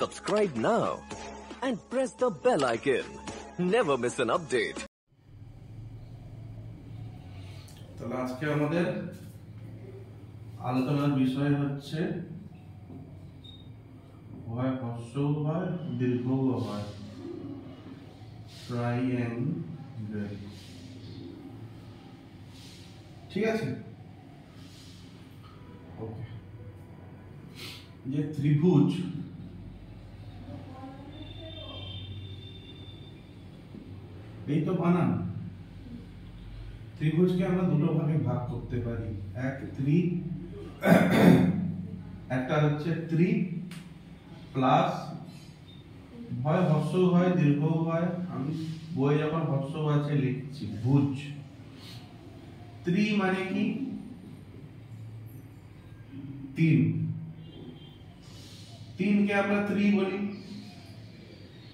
Subscribe now and press the bell icon. Never miss an update. তাহলে আজকে আমাদের আলোচনার বিষয় হচ্ছে হয় হ্রস্বও হয় দীর্ঘও হয় ট্রাইঅ্যাঙ্গেল। ঠিক আছে, ওকে। যে ত্রিভুজ এই তো বানান, ত্রিভুজকে আমরা দুটো ভাগে ভাগ করতে পারি, একটা হচ্ছে ত্রি প্লাস হয় হ্রস্বও হয় দীর্ঘও হয়, আমি বই যখন হ্রস্ব আছে লিখছি ভুজ। ত্রি মানে কি? তিন, তিনকে আমরা ত্রি বলি।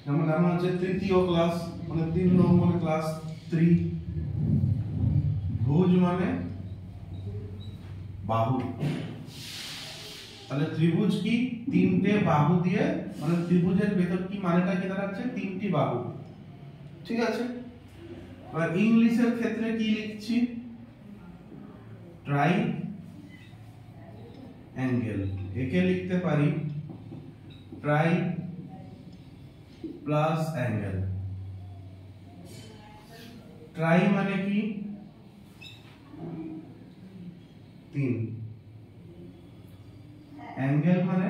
যেমন আমার হচ্ছে তৃতীয় ক্লাস মানে 3 নম্বর ক্লাস ত্রি। ভুজ মানে বাহু। তাহলে ত্রিভুজ কি? তিনটে বাহু দিয়ে, মানে ত্রিভুজের ভেতর কি মানেটা কি দাঁড়াচ্ছে? তিনটি বাহু। ঠিক আছে, এবার ইংলিশের ক্ষেত্রে কি লিখছি? Try angle. একে লিখতে পারি ট্রাই প্লাস অ্যাঙ্গেল। ট্রাই মানে কি? তিন। অ্যাঙ্গেল মানে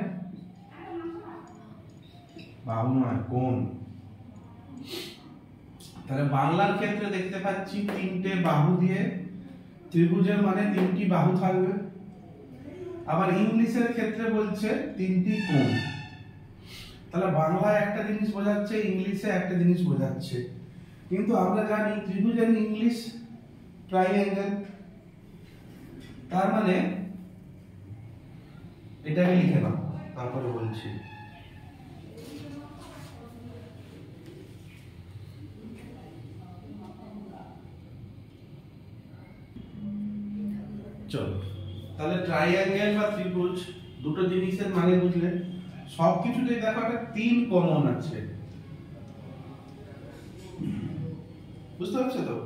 বাহু নয়, কোণ। তাহলে বাংলার ক্ষেত্রে দেখতে পাচ্ছি তিনটে বাহু দিয়ে ত্রিভুজের মানে তিনটি বাহু থাকবে। আবার ইংলিশের ক্ষেত্রে বলছে তিনটি কোণ। তাহলে বাংলায় একটা জিনিস বোঝাচ্ছে, ইংলিশে একটা জিনিস বোঝাচ্ছে। কিন্তু আমরা জানি ত্রিভুজের ইংলিশ ট্রাইঅ্যাঙ্গেল। তার মানে এটাকে লিখে নাও, তারপরে বলছি। চলো, তাহলে ট্রাইঅ্যাঙ্গেল বা ত্রিভুজ দুটো জিনিসের মানে বুঝলে, সবকিছুতেই দেখো একটা তিন কমন আছে। বুঝতে পারছো তো?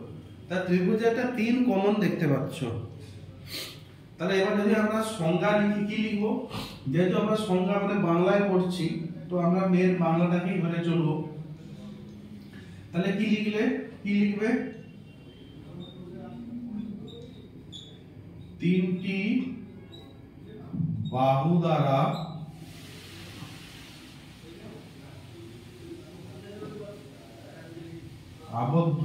তার ত্রিভুজে একটা তিন কমন দেখতে পাচ্ছ। তাহলে এবার যদি আমরা সংজ্ঞা লিখি, কি লিখবো? যেহেতু আমরা সংজ্ঞা মানে বাংলায় পড়ছি, তো আমরা মেন বাংলাটাকেই ধরে চলবো। তাহলে কি লিখবে? তিনটি বাহু দ্বারা আবদ্ধ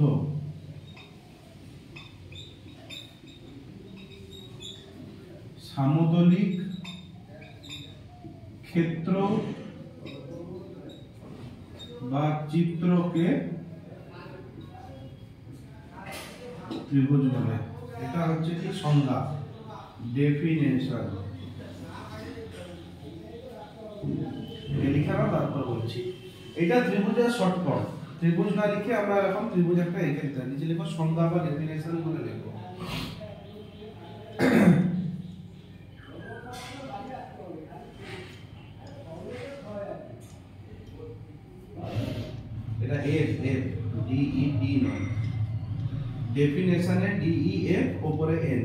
সমতলিক ক্ষেত্র বা চিত্রকে ত্রিভুজ বলে। এটা হচ্ছে কি সংজ্ঞা, ডেফিনেশন। লিখে নাও, তারপর বলছি। এটা ত্রিভুজের শর্ট ফর্ম। ত্রিভুজ না লিখে আমরা এখন ত্রিভুজ একটা এঁকে দিতে পারি, নিচে লিখো সংজ্ঞা বা ডেফিনেশন বলে লিখো। এটা এফ ডি ই ডি নয়, ডেফিনেশনে ডি ই এফ উপরে এন।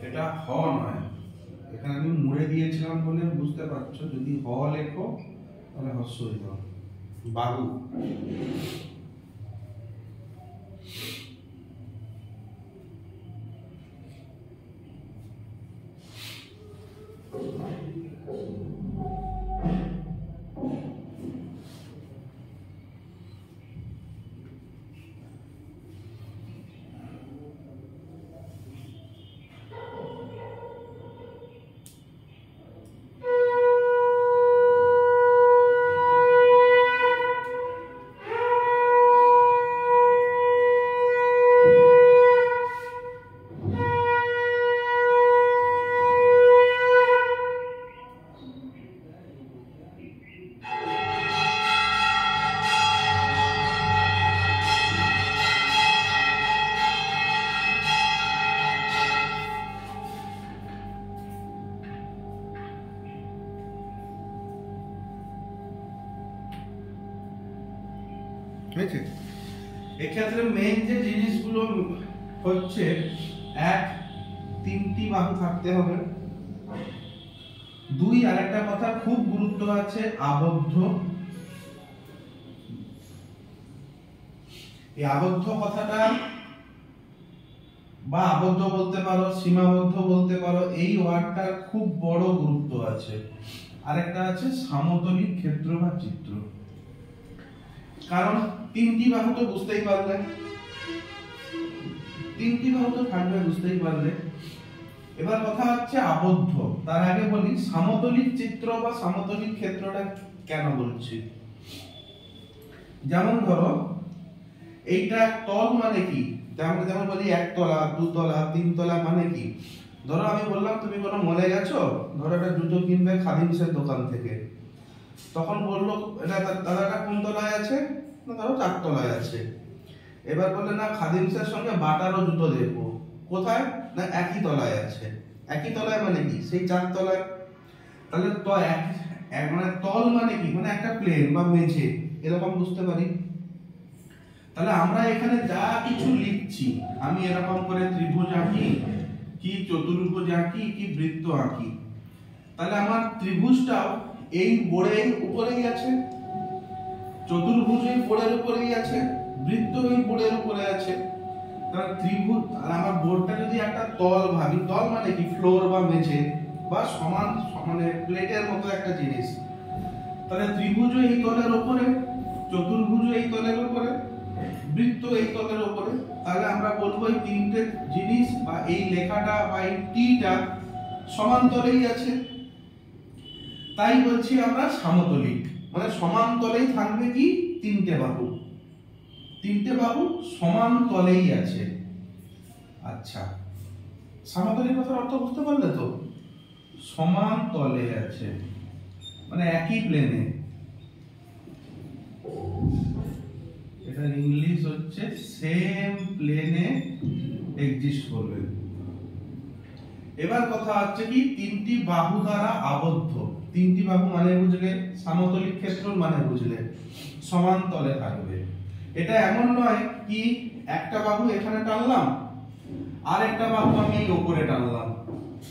এটা হ নয়, এখানে আমি মুড়ে দিয়েছিলাম বলে বুঝতে পারছো। যদি হ লেখো তাহলে হস্যই হ, বাহু। হয়েছে? এক্ষেত্রে মেইন যে জিনিসগুলো হচ্ছে, এক, তিনটি বাহু থাকতে হবে। দুই, আরেকটা কথা খুব গুরুত্ব আছে, আবদ্ধ। এই আবদ্ধ কথাটা বা আবদ্ধ বলতে পারো, সীমাবদ্ধ বলতে পারো, এই ওয়ার্ডটার খুব বড় গুরুত্ব আছে। আরেকটা আছে সমতলিক ক্ষেত্র বা চিত্র। কারণ তিনটি বাহু তো বুঝতেই পারলে, তিনটি বাহু তো থাকবে, বুঝতেই পারলে। এবার কথা হচ্ছে আবদ্ধ। তার আগে বলি সমতলিক চিত্র বা সমতলিক ক্ষেত্রটা কেন বলছি। যেমন ধরো এইটা তল মানে কি, যেমন বলি একতলা, দুতলা, তিনতলা মানে কি। ধরো আমি বললাম তুমি কোনো মলে গেছো, ধরো একটা জুতো কিনবে খাদিমসের দোকান থেকে, তখন বললো এটা দাদাটা কোন তলায় আছে, না ধরো 4 তলায় আছে। এবার বললে না খাদিমসের সঙ্গে বাটারও জুতো দেখবো, কোথায়, না একই তলায় আছে। একই তলায় মানে কি, সেই 4 তলায়। তাহলে তো মানে তল মানে কি, মানে একটা প্লেন বা মেঝে, এরকম বুঝতে পারি। তাহলে আমরা এখানে যা কিছু লিখছি, আমি এরকম করে ত্রিভুজ আঁকি, কি চতুর্ভুজ আঁকি, কি বৃত্ত আঁকি, তাহলে আমার ত্রিভুজটাও এই বোর্ডের উপরেই আছে, চতুর্ভুজ এই বোর্ডের উপরেই আছে, বৃত্ত এই বোর্ডের উপরে আছে। তাহলে ত্রিভুজ, আর আমার বোর্ডটা যদি একটা তল ভাবি, তল মানে কি, ফ্লোর বা মেঝে বা সমান মানে প্লেটের মতো একটা জিনিস, তাহলে ত্রিভুজ এই তলের উপরে, চতুর্ভুজ এই তলের উপরে, বৃত্ত এই তলের উপরে। তাহলে আমরা বলবো এই তিনটে জিনিস বা এই লেখাটা বা এই টিটা সমান্তরেই আছে। তাই বলছি আমরা সমতলিক, মানে সমান্তরেই থাকবে কি, তিনটে বাহু, তিনটে বাহু সমান তলেই আছে। আচ্ছা, সমতলের কথার অর্থ বুঝতে পারলে তো? সমান তলে আছে মানে একই প্লেনে। এটার ইংলিশ হচ্ছে সেম প্লেনে এক্সিস্ট করবে। এবার কথা হচ্ছে কি, তিনটি বাহু দ্বারা আবদ্ধ। তিনটি বাহু মানে বুঝলে, সমতলিক ক্ষেত্র মানে বুঝলে সমান তলে থাকবে। এটা এমন নয় কি একটা বাহু এখানে টানলাম, আর একটা বাহু আমি এই উপরে টানলাম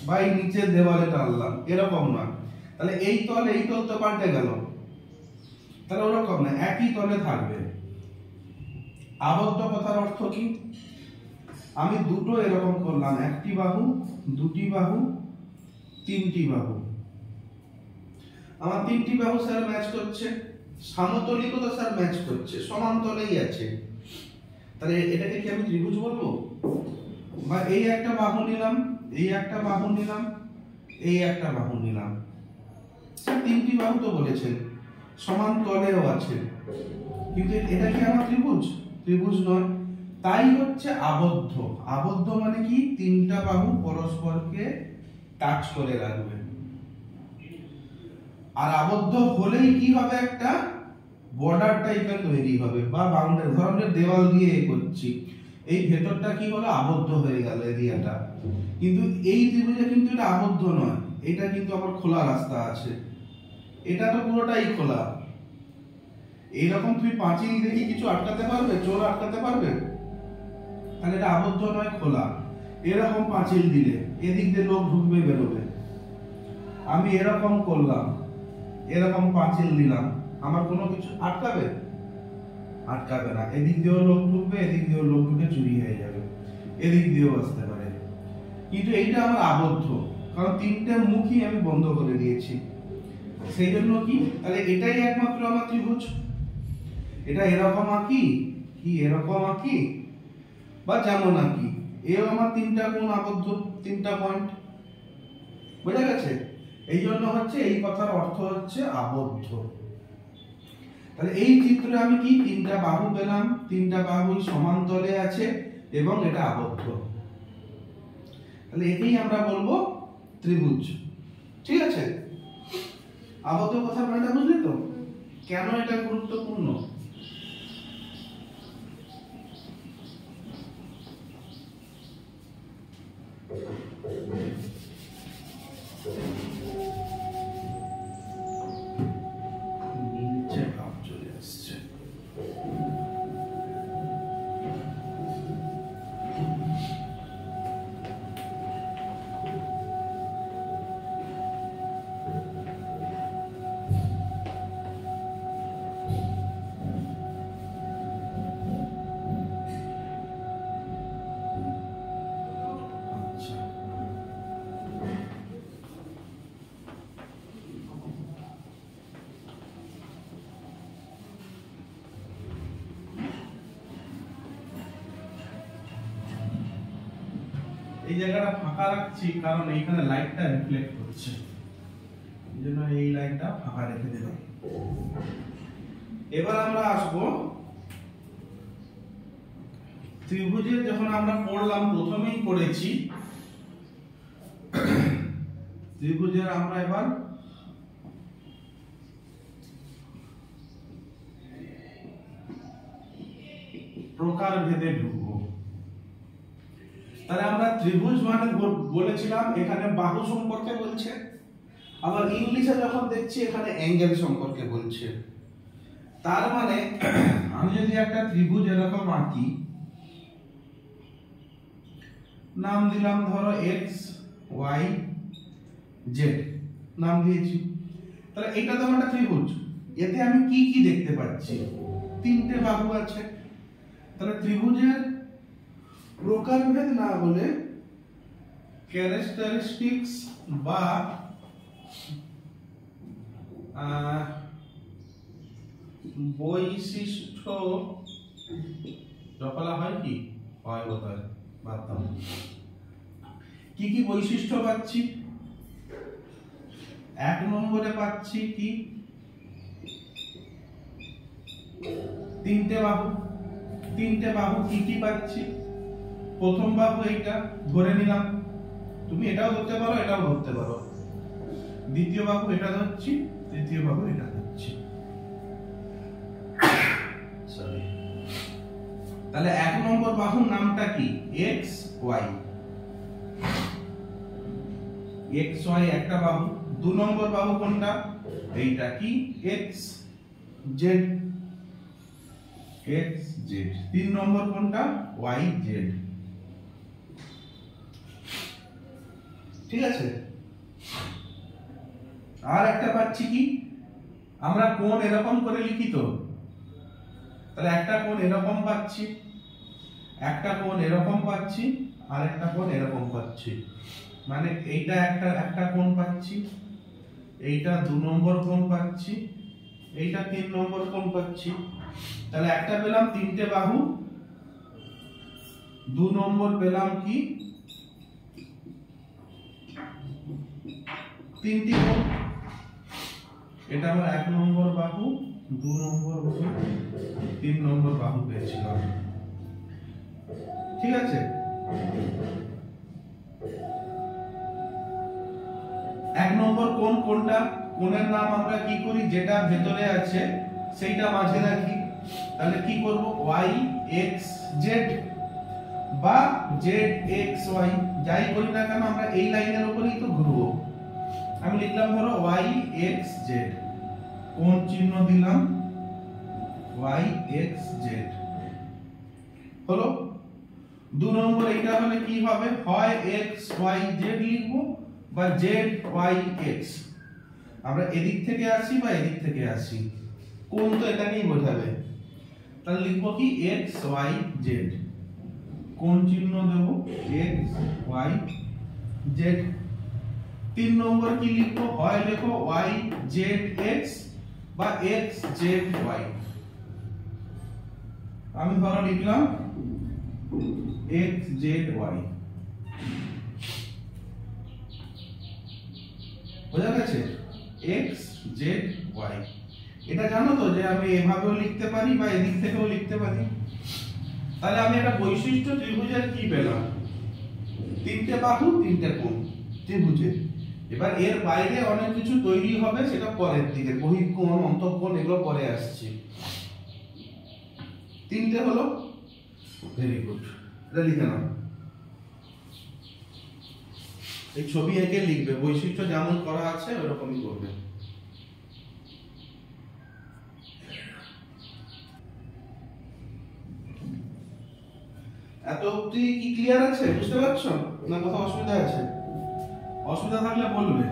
বা এই নিচের দেওয়ালে টানলাম, এরকম নয়। তাহলে এই তল তো পাল্টে গেল, তাহলে ওরকম না, একই তলে থাকবে। আবদ্ধ কথার অর্থ কি, আমি দুটো এরকম করলাম, একটি বাহু, দুটি বাহু, তিনটি বাহু, আমার তিনটি বাহু স্যার ম্যাচ করছে, সমতলিকতা স্যার ম্যাচ করছে, সমান তলেই আছে। তাহলে এটাকে কি আমি ত্রিভুজ বলবো? বা এই একটা বাহু নিলাম, এই একটা বাহু নিলাম, এই একটা বাহু নিলাম, স্যার তিনটি বাহু তো বলেছেন, সমান তলেও আছে, কিন্তু এটা কি আমার ত্রিভুজ? ত্রিভুজ নয়। তাই হচ্ছে আবদ্ধ। আবদ্ধ মানে কি, তিনটা বাহু পরস্পরকে টাচ করে রাখবে। আর আবদ্ধ হলেই কি হবে, একটা বর্ডার টাইপের তৈরি হবে বা বাউন্ডারি। ধরো আমরা দেওয়াল দিয়ে করছি, এই ভেতরটা কি হলো, আবদ্ধ হয়ে গেল এরিয়াটা। কিন্তু এই ত্রিভুজে কিন্তু এটা আবদ্ধ নয়, এটা কিন্তু আবার খোলা রাস্তা আছে, এটা তো পুরোটাই খোলা। এইরকম তুমি পাঁচিল দেখি কিছু আটকাতে পারবে, চোর আটকাতে পারবে? তাহলে এটা আবদ্ধ নয়, খোলা। এরকম পাঁচিল দিলে এদিক দিয়ে লোক ঢুকবে বেরোবে। আমি এরকম করলাম, এরকম পাঁচিল দিলাম, আমার কোনো কিছু আটকাবে? আটকাবে না। এদিক দিয়েও লোক ঢুকবে, এদিক দিয়েও লোক ঢুকে চুরি হয়ে যাবে, এদিক দিয়েও আসতে পারে। কিন্তু এইটা আমার আবদ্ধ, কারণ তিনটে মুখই আমি বন্ধ করে দিয়েছি। সেই জন্য কি, তাহলে এটাই একমাত্র আমার ত্রিভুজ। এটা এরকম আঁকি, কি এরকম আঁকি, বা যেমন আঁকি, এও আমার তিনটা কোণ আবদ্ধ, তিনটা পয়েন্ট। বুঝা গেছে? এই জন্য হচ্ছে এই কথার অর্থ হচ্ছে আবদ্ধ। তাহলে এই চিত্রে আমি কি, তিনটা বাহু পেলাম, তিনটা বাহু সমান্তলে আছে এবং এটা আবদ্ধ। তাহলে এটাই আমরা বলবো ত্রিভুজ। ঠিক আছে? আবদ্ধ কথার মানেটা বুঝলে তো, কেন এটা গুরুত্বপূর্ণ? নিচে ভাব চলে আসছে। এই জায়গাটা ফাঁকা রাখছি কারণ এইখানে লাইটটা রিফ্লেক্ট করছে, এই জন্য এই লাইনটা ফাঁকা রেখে দিলাম। এবার আমরা আসবো ত্রিভুজের, যখন আমরা পড়লাম প্রথমেই পড়েছি ত্রিভুজের, আমরা এবার প্রকার ভেদে ঢুকবো। তাহলে আমরা ত্রিভুজ মানে বলেছিলাম এখানে বাহু সম্পর্কে বলছে, আবার ইংলিশে যখন দেখছি এখানে অ্যাঙ্গেল সম্পর্কে বলছে। তার মানে আমি যদি একটা ত্রিভুজ এরকম আঁকি, নাম দিলাম ধরো এক্স ওয়াই জেড নাম দিয়েছি, তাহলে এটা তো একটা ত্রিভুজ। এতে আমি কি কি দেখতে পাচ্ছি? তিনটে বাহু আছে। তাহলে ত্রিভুজের প্রকারভেদ না বলে ক্যারেক্টারিস্টিক্স বা বৈশিষ্ট্য বলা হয়, কি হয় বোধহয়, বাদতাম। কি কি বৈশিষ্ট্য পাচ্ছি? এক নম্বরে পাচ্ছি কি, তিনটে বাহু। তিনটে বাহু কি কি পাচ্ছি? প্রথম বাহু এইটা ধরে নিলাম, তুমি এটাও ধরতে পারো এটাও ধরতে পারো। দ্বিতীয় বাহু এটা ধরছি, তৃতীয় বাহু এটা ধরছি। তাহলে এক নম্বর বাহুর নামটা কি? X Y. এক্স ওয়াই একটা বাহু। দু নম্বর বাহু কোনটা? এইটা কি? X Z. X Z. তিন নম্বর কোনটা? Y Z. ঠিক আছে। আর একটা পাচ্ছি কি, আমরা কোণ এরকম করে লিখি তো, তাহলে একটা কোণ এরকম পাচ্ছি, একটা কোণ এরকম পাচ্ছি, আর একটা কোণ এরকম পাচ্ছি। মানে এইটা একটা কোণ পাচ্ছি, এইটা দু নম্বর কোণ পাচ্ছি, এইটা তিন নম্বর কোণ পাচ্ছি। তাহলে একটা পেলাম তিনটে বাহু, দু নম্বর পেলাম কি তিনটি কোণ। এটা আমার এক নম্বর বাহু, দু নম্বর বাহু, তিন নম্বর বাহু পেয়েছিলাম। ঠিক আছে। এক নম্বর কোণ কোনটা? কোণের নাম আমরা কি করি? যেটা ভেতরে আছে সেইটা মাঝে রাখি। তাহলে কি করব? y x z বা z x y, যাই করি না কেন আমরা এই লাইনের উপরেই তো ঘুরবো। আমি লিখলাম ধরো y x z, কোণ চিহ্ন দিলাম y x z। হলো। দু নম্বর এইটা হলে কি হবে? হয় x y z লিখবো বা z y x। আমরা এদিক থেকে আসি বা এদিক থেকে আসি, কোণ তো এটাকেই বোঝাবে। তাহলে লিখবো কি? x y z, কোণ চিহ্ন দেব x y z। তিন নম্বর কি লিখবো? হয় লেখো y z x বা x z y। আমি ধরো লিখলাম x z y। বোঝা গেছে? x z y। এটা জানো তো যে আমি এভাবেও লিখতে পারি বা এদিক থেকেও লিখতে পারি। তাহলে আমি একটা বৈশিষ্ট্য ত্রিভুজের কি পেলাম? তিনটে বাহু, তিনটে কোণ ত্রিভুজের। এবার এর বাইরে অনেক কিছু তৈরি হবে, সেটা পরের দিকে, বহিঃকোণ, অন্তঃকোণ, এগুলো পরে আসছে। তিনটে হলো। ভেরি গুড, এটা লিখে নাও। এই ছবি এঁকে লিখবে, বৈশিষ্ট্য যেমন করা আছে ওরকমই করবে। এত অবধি কি ক্লিয়ার আছে? বুঝতে পারছো না কোথাও অসুবিধা আছে? অসুবিধা থাকলে বলবে।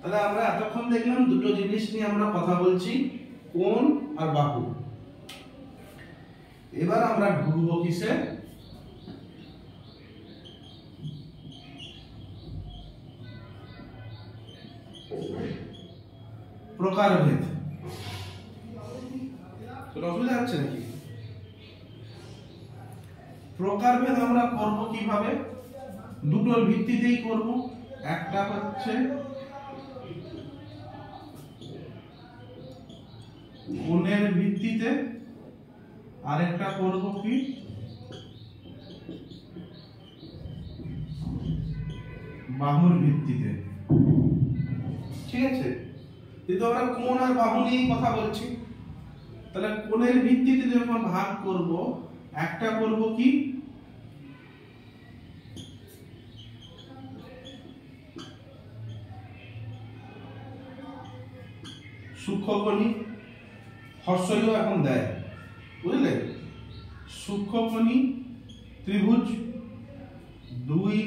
তাহলে আমরা এতক্ষণ দেখলাম দুটো জিনিস নিয়ে আমরা কথা বলছি, কোণ আর বাহু। এবার আমরা ঢুকবো কিসে? প্রকারভেদ। অসুবিধা হচ্ছে নাকি? প্রকারভেদ আমরা করব কিভাবে? দুটোর ভিত্তিতেই করব। একটা হচ্ছে কোণের ভিত্তিতে, আরেকটা করব কি বাহুর ভিত্তিতে। ঠিক আছে, কিন্তু আমরা কোণ আর বাহু নিয়েই কথা বলছি। তাহলে কোণের ভিত্তিতে যখন ভাগ করব, একটা করব কি সূক্ষ্মকোণী, হর্ষইও এখন দেয়, বুঝলে? সূক্ষ্মকোণী ত্রিভুজ 2,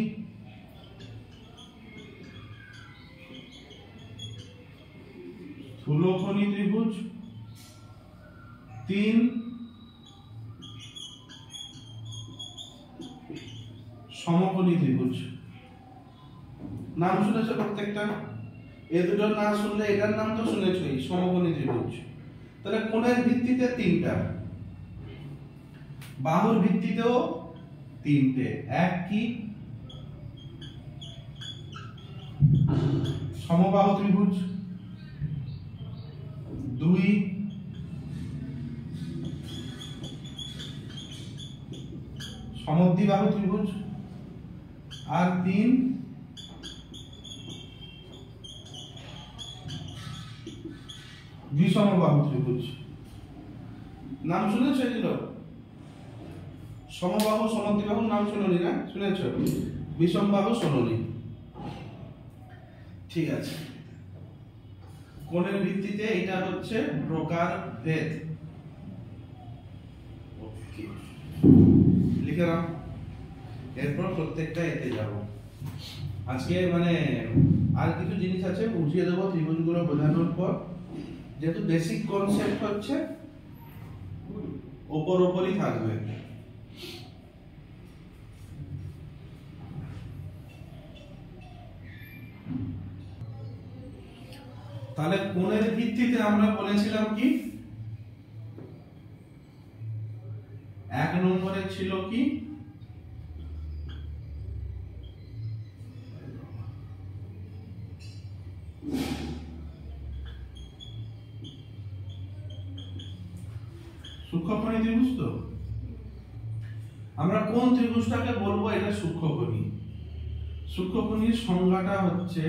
স্থূলকোণী ত্রিভুজ 3, সমকোণী ত্রিভুজ। নাম শুনেছো প্রত্যেকটা? এ দুটোর নাম শুনলে এটার নাম তো শুনেছই, সমকোণী ত্রিভুজ। তাহলে কোণের ভিত্তিতে 3টা, বাহুর ভিত্তিতেও 3টে। এক কি সমবাহু ত্রিভুজ, 2 সমদ্বিবাহু ত্রিভুজ, আর 3 বিষমবাহু ত্রিভুজ। নাম শুনেছ এগুলো? সমবাহু সমদ্বিবাহু নাম শুনোনি না? শুনেছ? বিষমবাহু শোনোনি। ঠিক আছে, কোণের ভিত্তিতে এটা হচ্ছে প্রকারভেদ। ওকে, লিখে নাও। এরপর প্রত্যেকটা এতে যাব। আজকে মানে আর কিছু জিনিস আছে বুঝিয়ে দেবো ত্রিভুজগুলো বোঝানোর পর, যেহেতু বেসিক কনসেপ্ট হচ্ছে ওপরই থাকবে। তাহলে কোণের ভিত্তিতে আমরা বলেছিলাম কি, 1 নম্বরে ছিল কি সূক্ষ্মকোণী ত্রিভুজ। তো আমরা কোন ত্রিভুজটাকে বলবো এটা সূক্ষ্মকোণী? সূক্ষ্মকোণীর সংজ্ঞাটা হচ্ছে,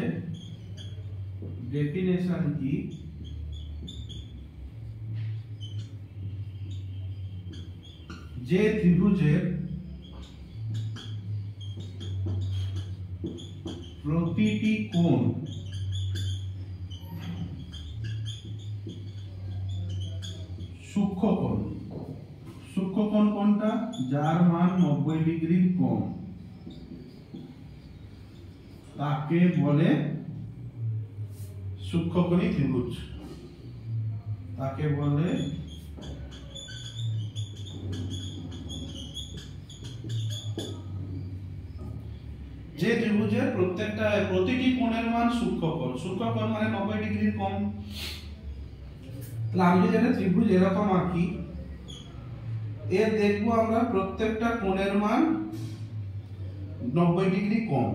ডেফিনেশন কি, যে ত্রিভুজের প্রতিটি কোণ সূক্ষ্মকোণ। সূক্ষ্মকোণ কোনটা? যার মান 90 ডিগ্রির কম, তাকে বলে সূক্ষ্মকোণী ত্রিভুজ। তাকে বলে যে ত্রিভুজের প্রতিটি কোণের মান সূক্ষ্মকোণ। সূক্ষ্মকোণ মানে 90 ডিগ্রির কম। তাহলে আমি যদি একটা ত্রিভুজ এরকম আঁকি, এর দেখবো আমরা প্রত্যেকটা কোণের মান 90 ডিগ্রি কম।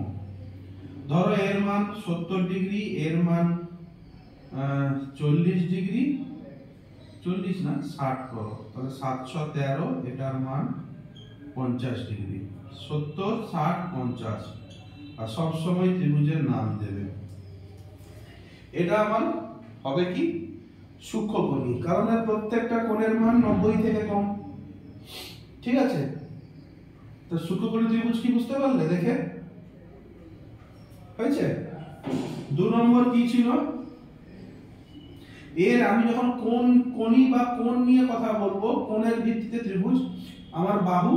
ধরো এর মান 70 ডিগ্রি, এর মান 40 ডিগ্রি, 40 না 60 করো, তাহলে 713, এটার মান 50 ডিগ্রি। 70, 60, 50, আর সব সময় ত্রিভুজের নাম দেবে। এটা আমার হবে কি সূক্ষ্মকোণী, কারণ এর প্রত্যেকটা কোণের মান 90 থেকে কম। ঠিক আছে, তো সূক্ষ্মকোণী ত্রিভুজ কি বুঝতে পারলে? দেখে হয়েছে। 2 নম্বর কি ছিল? এর আমি যখন কোণী বা কোণ নিয়ে কথা বলবো, কোণের ভিত্তিতে ত্রিভুজ, আমার বাহু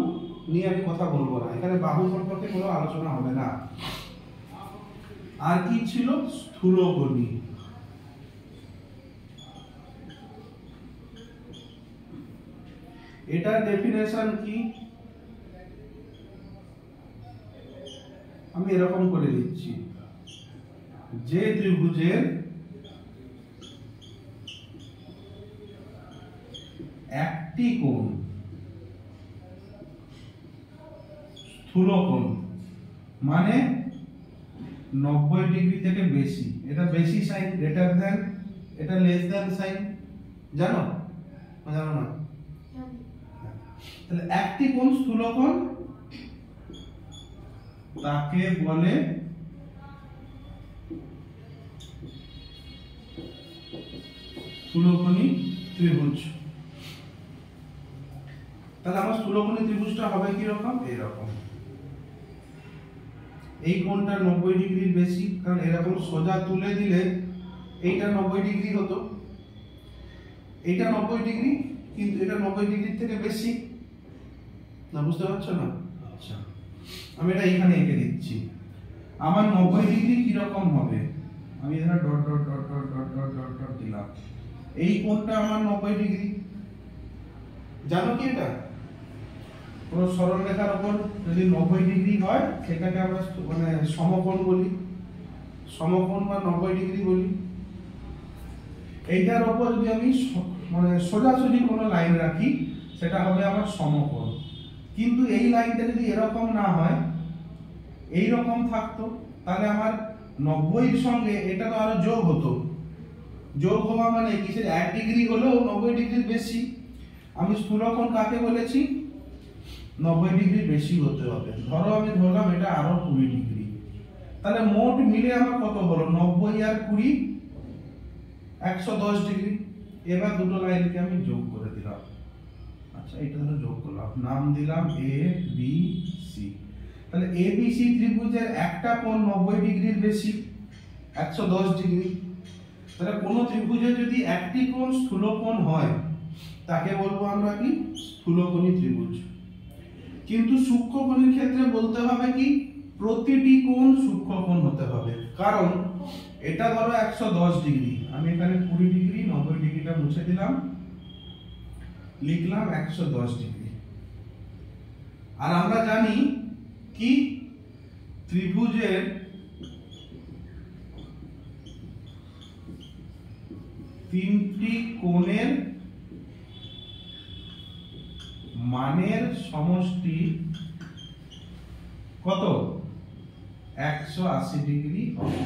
নিয়ে আমি কথা বলবো না, এখানে বাহু সম্পর্কে কোনো আলোচনা হবে না। আর কি ছিল? স্থূলকোণী। এটার ডেফিনেশন কি, আমি এরকম করে দিচ্ছি, যে ত্রিভুজের একটি কোণ স্থূলকোণ মানে 90 ডিগ্রি থেকে বেশি, এটা বেশি সাইন, গ্রেটার দেন, এটা লেস দেন সাইন, জানো না জানো না? তাহলে একটি কোণ স্থূলকোণ তাকে বলে স্থূলকোণী ত্রিভুজ। তাহলে আমার স্থূলকোণী ত্রিভুজটা হবে কি রকম, এরকম। এই কোণটা 90 ডিগ্রির বেশি, কারণ এরকম সোজা তুলে দিলে এইটা 90 ডিগ্রি হতো, এইটা 90 ডিগ্রি, কিন্তু এটা 90 ডিগ্রির থেকে বেশি না, বুঝতে পারছো না? আচ্ছা, আমি এটা এখানে এঁকে দিচ্ছি। আমার 90 ডিগ্রি কি রকম হবে, আমি এখানে dot dot dot dot dot dot dot dot দিলাম। এই কোণটা আমার 90 ডিগ্রি, জানো কি এটা? কোন সরল রেখার উপর যদি 90 ডিগ্রি হয় সেটাকে আমরা মানে সমকোণ বলি, সমকোণ বা 90 ডিগ্রি বলি। এইটার উপর যদি আমি মানে সোজাসুজি কোনো লাইন রাখি সেটা হবে আমার সমকোণ। কিন্তু এই লাইনটা যদি এরকম না হয়, এই রকম থাকতো, তাহলে আমার 90 এর সঙ্গে এটা তো আরো যোগ হতো। যোগ হওয়া মানে কি, সে 1 ডিগ্রি হলেও 90 ডিগ্রির বেশি। আমি স্থূলকোণ কাকে বলেছি, 90 ডিগ্রি বেশি হতে হবে। ধরো আমি ধরলাম এটা আরো 20 ডিগ্রি, তাহলে মোট মিলে আমার কত হলো, 90 আর 20 110 ডিগ্রি। এবার দুটো লাইনকে আমি যোগ করে দিলাম। আচ্ছা, এটা দুটো যোগ করলাম, নাম দিলাম এ বি সি। তাহলে এ বি সি ত্রিভুজের একটা কোণ 90 ডিগ্রির বেশি, 110 ডিগ্রি। তাহলে কোন ত্রিভুজে যদি একটি কোণ স্থূলকোণ হয় তাকে বলবো আমরা কি, স্থূলকোণী ত্রিভুজ। কিন্তু সূক্ষ্মকোণের ক্ষেত্রে বলতে হবে কি, প্রতিটি কোণ সূক্ষ্মকোণ হতে হবে। কারণ এটা ধরো 110 ডিগ্রি, আমি এখানে 20 ডিগ্রি 90 ডিগ্রিটা মুছে দিলাম, লিখলাম 110 ডিগ্রি। আর আমরা জানি কি, ত্রিভুজের তিনটি কোণের মানের সমষ্টি কত, 180 ডিগ্রি হবে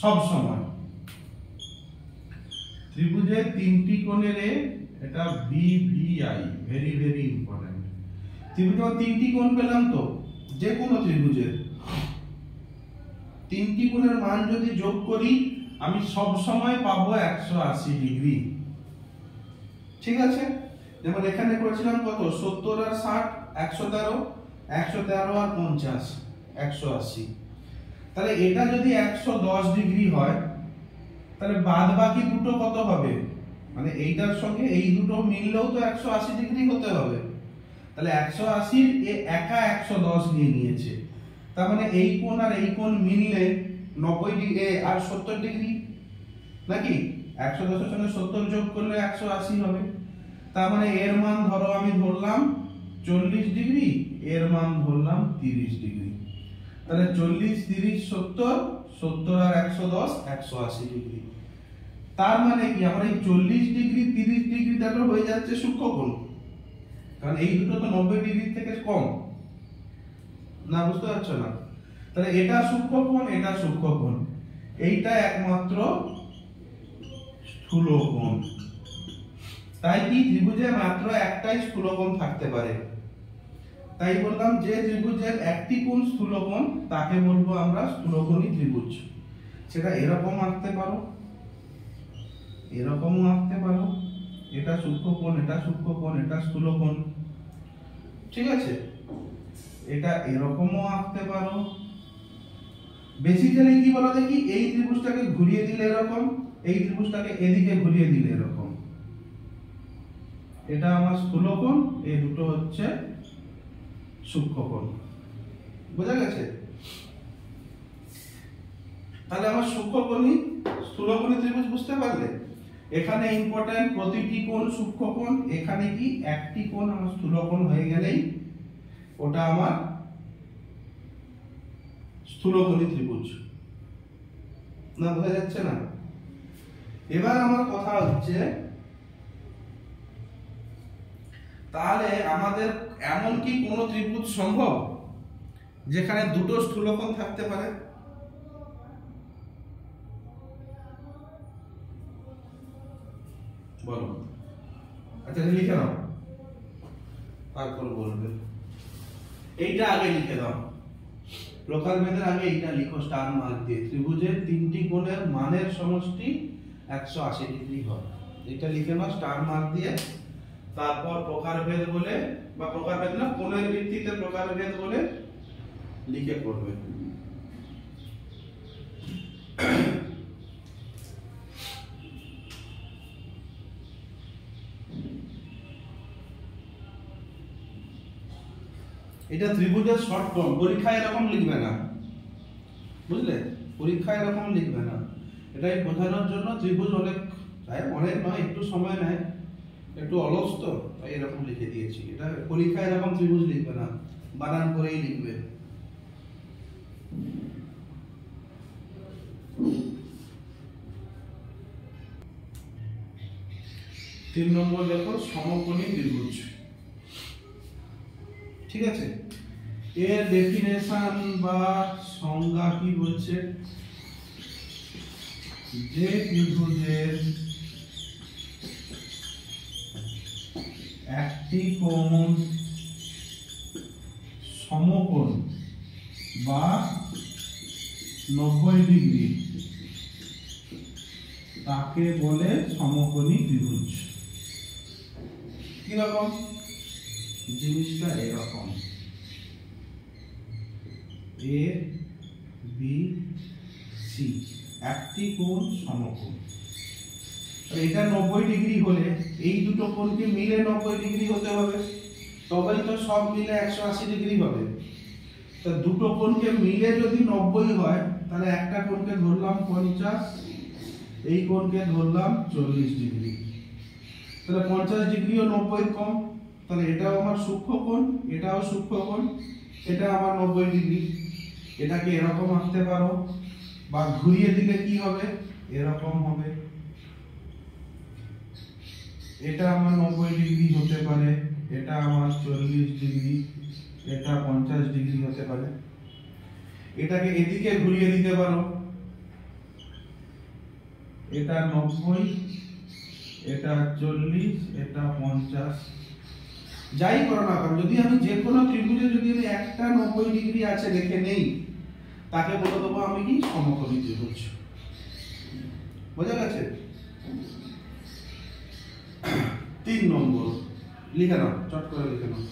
সব সময়। ত্রিভুজের তিনটি কোণের, এটা VVI, ভেরি ভেরি ইম্পর্টেন্ট। ত্রিভুজের তিনটি কোণ পেলাম তো, যে কোনো ত্রিভুজের তিনটি কোণের মান যদি যোগ করি আমি সব সময় পাবো 180 ডিগ্রি। ঠিক আছে, যেমন এখানে করেছিলাম কত, 70 আর 60 113, 113 আর 50 180। তাহলে এটা যদি 110 ডিগ্রি হয় তাহলে বাদ বাকি দুটো কত হবে, মানে এইটার সঙ্গে এই দুটো মিললেও তো 180 ডিগ্রি হতে হবে। তাহলে 180 এ একা 110 নিয়ে নিয়েছে, তার মানে এই কোণ আর এই কোণ মিললে 90 ডিগ্রি আর 70 ডিগ্রি, নাকি 110 এর সঙ্গে 70 যোগ করলে 180 হবে। তার মানে এর মান ধরো আমি ধরলাম 40 ডিগ্রি, এর মান ধরলাম 30 ডিগ্রি। তাহলে 40 30 70, 70 আর 110 180 ডিগ্রি। তার মানে কি, আমরা এই 40 ডিগ্রি 30 ডিগ্রিটা তো হয়ে যাচ্ছে সূক্ষ্মকোণ, কারণ এই দুটো তো 90 ডিগ্রি থেকে কম না, বুঝতে পারছো না? তাহলে এটা সূক্ষ্মকোণ, এটা সূক্ষ্মকোণ, এইটা একমাত্র স্থূলকোণ। তাই কি, ত্রিভুজে মাত্র একটাই স্থূলকোণ থাকতে পারে। তাই বললাম যে ত্রিভুজের একটি কোণ স্থূলকোণ তাকে বলবো আমরা স্থূলকোণী ত্রিভুজ। সেটা এরকম আঁকতে পারো, এরকমও আঁকতে পারো, এটা সূক্ষ্মকোণ, এটা সূক্ষ্মকোণ, এটা স্থূলকোণ। ঠিক আছে, এটা এরকমও আঁকতে পারো। বেসিক্যালি কি বলো দেখি, এই ত্রিভুজটাকে ঘুরিয়ে দিলে এরকম, এই ত্রিভুজটাকে এদিকে ঘুরিয়ে দিলে এরকম। এটা আমার স্থূলকোণ, এই দুটো হচ্ছে সূক্ষ্মকোণ। বোঝা গেছে? তাহলে আমার সূক্ষ্মকোণী স্থূলকোণী ত্রিভুজ বুঝতে পারলে। এখানে ইম্পর্টেন্ট প্রতিটি কোণ সূক্ষ্ম কোণ, এখানে কি একটি কোণ আমার স্থূলকোণ হয়ে গেলেই ওটা আমার স্থূলকোণী ত্রিভুজ। না বোঝা যাচ্ছে না? এবার আমার কথা হচ্ছে তাহলে আমাদের এমন কি কোনো ত্রিভুজ সম্ভব যেখানে দুটো স্থূলকোণ থাকতে পারে? বলো। আচ্ছা লিখে নাও, তারপর বলবে। এইটা আগে লিখে দাও, প্রকারভেদের আগে এইটা লিখো স্টার মার্ক দিয়ে। ত্রিভুজের তিনটি কোণের মানের সমষ্টি 180 ডিগ্রি হয়, এটা লিখে নাও স্টার মার্ক দিয়ে। তারপর প্রকারভেদ বলে, বা প্রকারভেদ না, কোণের ভিত্তিতে প্রকারভেদ বলে লিখে করবে। এটা ত্রিভুজের শর্ট ফর্ম, পরীক্ষায় এরকম লিখবে না, বুঝলে? পরীক্ষায় এরকম লিখবে না। এটাই বোঝানোর জন্য ত্রিভুজ অনেক নয়, একটু সময় নেয়, একটু অলস তো, তাই এরকম লিখে দিয়েছি। এটা পরীক্ষায় এরকম ত্রিভুজ লিখবে না, বানান করেই লিখবে। তিন নম্বর দেখো সমকোণী ত্রিভুজ। ঠিক আছে, এর ডেফিনেশন বা সংজ্ঞা কি বলছে? যে ত্রিভুজের একটি কোণ সমকোণ বা 90 ডিগ্রি তাকে বলে সমকোণী ত্রিভুজ। কিরকম? জিনিসটা এরকম, এ বি সি, একটি কোণ সমকোণ। এটা 90 ডিগ্রি হলে এই দুটো কোণকে মিলে 90 ডিগ্রি হতে হবে, তবেই তো সব মিলে 180 ডিগ্রি হবে। তো দুটো কোণকে মিলে যদি 90 হয়, তাহলে একটা কোণকে ধরলাম 50, এই কোণকে ধরলাম 40 ডিগ্রি। তাহলে 50 ডিগ্রিও 90 কম, তাহলে এটাও আমার সূক্ষ্ম কোণ, এটাও সূক্ষ্ম কোণ, এটা আমার 90 ডিগ্রি। এটাকে এরকম আঁকতে পারো, বা ঘুরিয়ে দিলে কি হবে? এরকম হবে। এটা আমার 90 ডিগ্রি হতে পারে, এটা আমার 40 ডিগ্রি, এটা 50 ডিগ্রি হতে পারে। এটাকে এদিকে ঘুরিয়ে দিতে পারো, এটা 90, এটা 40, এটা 50। যাই করো না কারণ, যদি আমি যে কোনো ত্রিভুজে যদি আমি একটা 90 ডিগ্রি আছে রেখে নেই, তাকে বলে দেবো আমি কি সমকোণী ত্রিভুজ। বোঝা গেছে? 3 নম্বর লিখে নাও, চট করে লিখে নাও।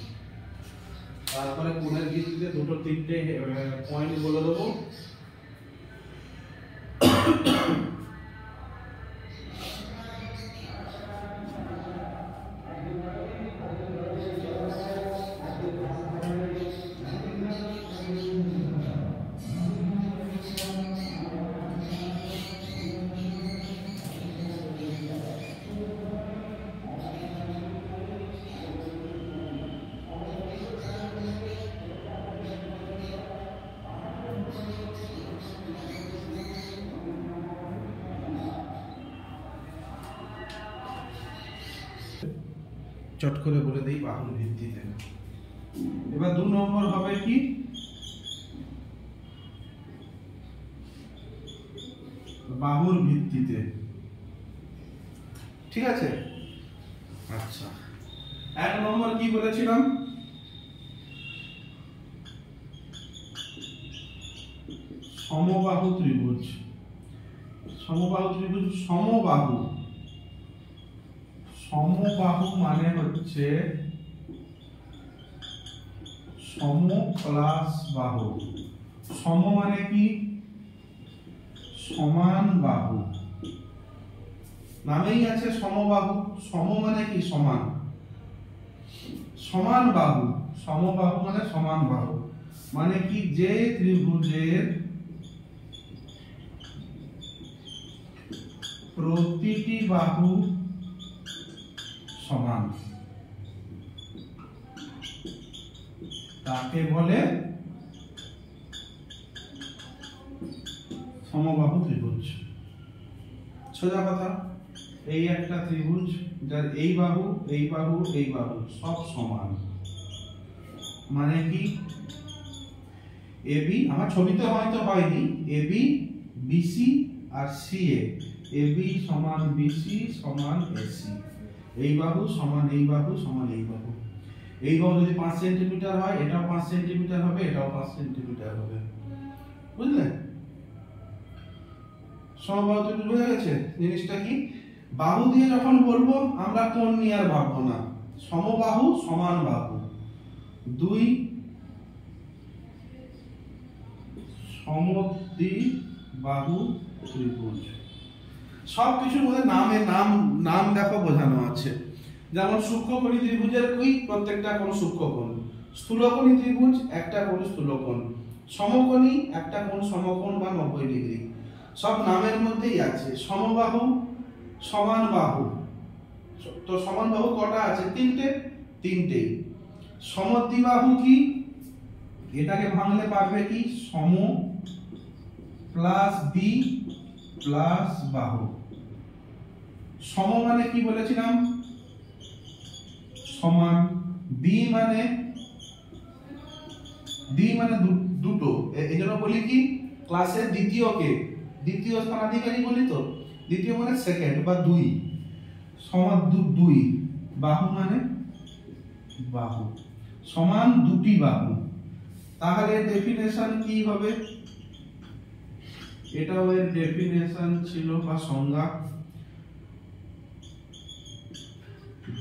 তারপরে কোণের ভিত্তিতে দুটো তিনটে পয়েন্ট বলে দেবো। চট করে বলে দেই বাহুর ভিত্তিতে। এবার 2 নম্বর হবে কি? বাহুর ভিত্তিতে। ঠিক আছে? আচ্ছা, 1 নম্বর কি বলেছিলাম? সমবাহু ত্রিভুজ। সমবাহু ত্রিভুজ, সমবাহু, সমবাহু মানে হচ্ছে সম প্লাস বাহু। সম মানে কি? সমান বাহু, নামেই আছে সমবাহু। সম মানে কি? সমান। সমান বাহু, সমবাহু মানে সমান বাহু, মানে কি? যে ত্রিভুজের প্রতিটি বাহু সমান তাকে বলে সমবাহু ত্রিভুজ। সোজা কথা, এই একটা ত্রিভুজ যার এই বাহু এই বাহু এই বাহু সব সমান, মানে কি এবি, আমার ছবিতে হয়তো হয়নি, এবি বিসি আর সিএ, এবি সমান বিসি সমান এসি, এই বাহু সমান এই বাহু সমান এই বাহু। এই বাহু যদি 5 সেন্টিমিটার হয়, এটাও 5 সেন্টিমিটার হবে, এটাও 5 সেন্টিমিটার হবে, বুঝলে? সমবাহু ত্রিভুজ বুঝে গেছে জিনিসটা কি? বাহু দিয়ে যখন বলবো আমরা কোণ নিয়ে আর ভাববো না, সমবাহু সমান বাহু, দুই সমদ্বিবাহু ত্রিভুজ। সবকিছুর মধ্যে নাম দেখো বোঝানো আছে। যেমন সূক্ষ্মকোণী ত্রিভুজের কি প্রত্যেকটা কোণ সূক্ষ্মকোণ, স্থূলকোণী ত্রিভুজ একটা কোণ স্থূলকোণ, সমকোণী একটা কোণ সমকোণ বা 90 ডিগ্রি, সব নামের মধ্যেই আছে। সমবাহু সমান বাহু, তো সমান বাহু কটা আছে? তিনটেই। সমদ্বিবাহু কি? এটাকে ভাঙলে পারবে কি? সম প্লাস দ্বি প্লাস বাহু। সম মানে কি বলেছিলাম? সমান। দ্বি মানে দুটো, এই জন্য বলি কি ক্লাসের দ্বিতীয় স্থানাধিকারী বলি তো, দ্বিতীয় মানে সেকেন্ড বা দুই, সমান দুই। বাহু মানে বাহু, সমান দুটি বাহু। তাহলে ডেফিনেশন কি হবে? এটাও এর ডেফিনেশন ছিল বা সংজ্ঞা,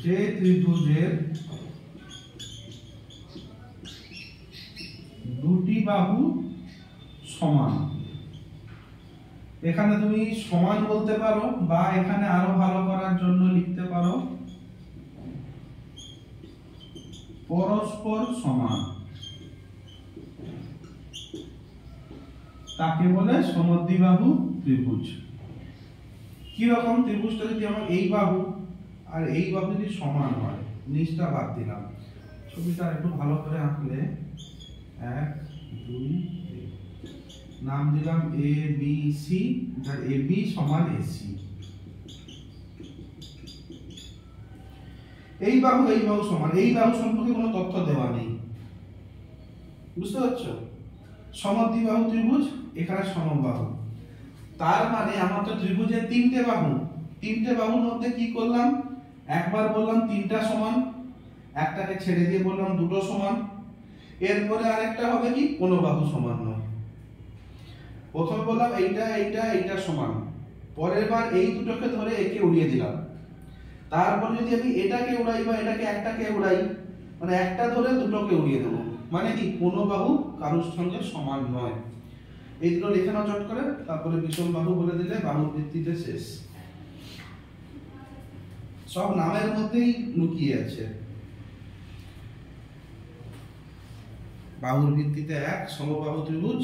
যে ত্রিভুজের দুটি বাহু সমান, এখানে তুমি সমান বলতে পারো বা এখানে আরো ভালো করার জন্য লিখতে পারো পরস্পর সমান, তাকে বলে সমদ্বিবাহু ত্রিভুজ। কি রকম? ত্রিভুজটা যদি আমার এই বাহু আর এই বাহু যদি সমান হয়, নিচটা বাদ দিলাম, ছবিটা একটু ভালো করে আঁকলে 1 2 নাম দিলাম এ বি সি, যার এ বি সমান এসি। এই বাহু সমান, এই বাহু সম্পর্কে কোনো তথ্য দেওয়া নেই, বুঝতে পারছো? সমদ্বিবাহু ত্রিভুজ, এখানে সমবাহু। তার মানে আমার তো ত্রিভুজের তিনটে বাহুর মধ্যে কি করলাম? একবার বললাম তিনটা সমান, একটাকে ছেড়ে দিয়ে বললাম দুটো সমান, এরপরে আরেকটা হবে কি কোনো বাহু সমান নয়। প্রথমে বললাম এইটা সমান, পরের বার এই দুটোকে ধরে একে উড়িয়ে দিলাম, তারপর যদি আমি এটাকে উড়াই বা একটাকে উড়াই, মানে একটা ধরে দুটোকে উড়িয়ে দেবো, মানে কি কোনো বাহু কারোর সঙ্গে সমান নয়। এই দুটো লিখে নাও চট করে, তারপরে বিষম বাহু বলে দিলে বাহুর ভিত্তিতে শেষ। সব নামের মধ্যেই লুকিয়ে আছে। বাহুর ভিত্তিতে এক সমবাহু ত্রিভুজ,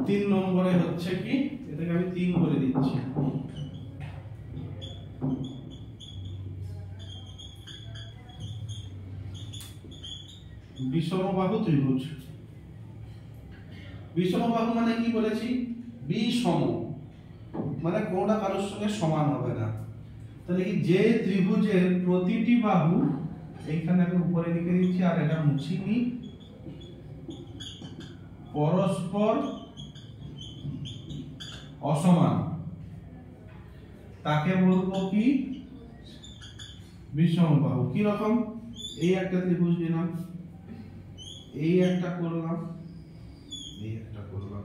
তিন নম্বরে হচ্ছে কি, এটাকে আমি 3 বলে দিচ্ছি, বিষমবাহু ত্রিভুজ। বিষমবাহু মানে কি বলেছি? বিষম মানে কোনটা কারোর সঙ্গে সমান হবে না। তাহলে কি যে ত্রিভুজের প্রতিটি বাহু, এইখানে আমি উপরে লিখে দিচ্ছি আর এটা মুছিনি, পরস্পর অসমান, তাকে বলবো কি বিষমবাহু। কি রকম? এই একটা ত্রিভুজ নিলাম, এই একটা করলাম, এই একটা করলাম,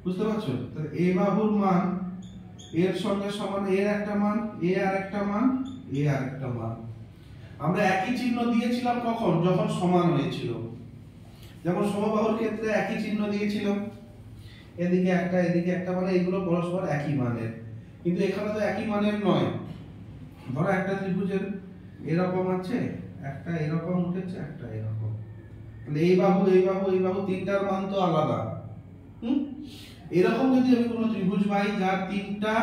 বুঝতে পারছো? তাহলে এই বাহুর মান এর সঙ্গে সমান, এর একটা মান, এ আর একটা মান, এ আর একটা মান। আমরা একই চিহ্ন দিয়েছিলাম কখন? যখন সমান হয়েছিল। যেমন সমবাহুর ক্ষেত্রে একই চিহ্ন দিয়েছিলাম, এদিকে একটা, মানে এইগুলো পরস্পর একই মানের। কিন্তু এখানে তো একই মানের নয়। ধরো একটা ত্রিভুজের এরকম আছে, একটা এরকম উঠেছে, একটা এরকম, তাহলে এই বাহু এই বাহু এই বাহু তিনটার মান তো আলাদা। এরকম যদি আমি কোনো ত্রিভুজ পাই যার তিনটা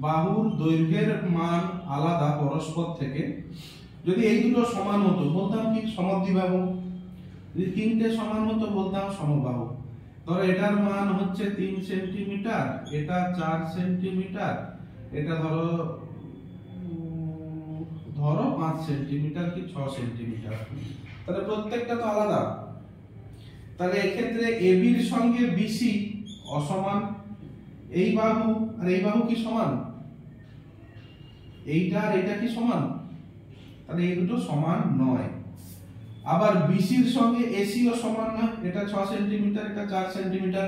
বাহুর দৈর্ঘ্যের মান আলাদা পরস্পর থেকে, যদি এই দুটো সমান হতো বলতাম কি সমদ্বিবাহু, যদি তিনটে সমান হতো বলতাম সমবাহু। ধরো এটার মান হচ্ছে 3 সেন্টিমিটার, এটা 4 সেন্টিমিটার, এটা ধরো 5 সেন্টিমিটার কি 6 সেন্টিমিটার, তাহলে প্রত্যেকটা তো আলাদা। তাহলে এক্ষেত্রে AB এর সঙ্গে BC অসমান, এই বাহু আর এই বাহু কি সমান? এইটা আর এটা কি সমান? তাহলে এই দুটো সমান নয়। আবার BC এর সঙ্গে AC ও সমান নয়, এটা 6 সেন্টিমিটার, এটা 4 সেন্টিমিটার,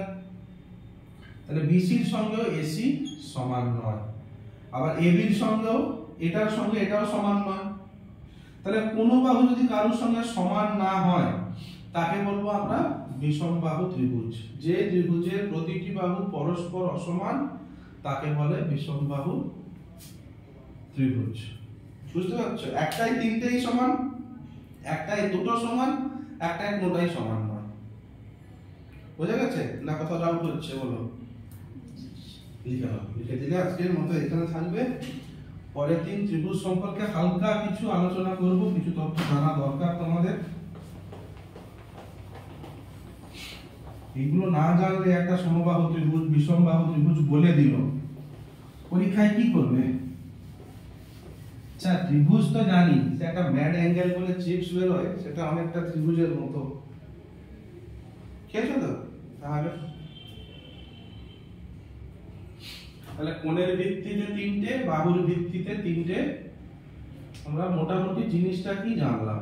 তাহলে BC এর সঙ্গেও AC সমান নয়। আবার AB এর সঙ্গেও এটার সঙ্গে এটাও সমান নয়। তাহলে কোনো বাহু যদি কারোর সঙ্গে সমান না হয় তাকে বলবো আমরা বিষমবাহু ত্রিভুজ। যে ত্রিভুজের প্রতিটি বাহু পরস্পর অসমান তাকে বলে বিষমবাহু ত্রিভুজ। বুঝতে পারছো? একটাই তিনটেই সমান, একটাই দুটো সমান, একটাই কোনোটাই সমান নয়। বুঝা গেছে না? কথা ডাউট হচ্ছে বলো? লিখে দিলে আজকের মতো এখানে থাকবে। পরের দিন ত্রিভুজ সম্পর্কে হালকা কিছু আলোচনা করব, কিছু তথ্য জানা দরকার তোমাদের। এগুলো না জানলে একটা সমবাহু ত্রিভুজ বিষমবাহু ত্রিভুজ বলে দিল, পরীক্ষায় কি করবে? আচ্ছা ত্রিভুজ তো জানি, সে একটা ম্যাড অ্যাঙ্গেল বলে চিপস বের হয়, সেটা অনেকটা ত্রিভুজের মতো। খেয়েছো তো? তাহলে কোণের ভিত্তিতে তিনটে, বাহুর ভিত্তিতে তিনটে, আমরা মোটামুটি জিনিসটা কি জানলাম।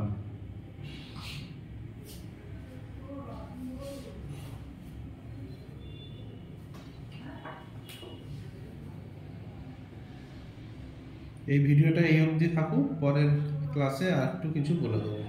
এই ভিডিওটা এই অবধি থাকুক, পরের ক্লাসে আর একটু কিছু বলে দেবো।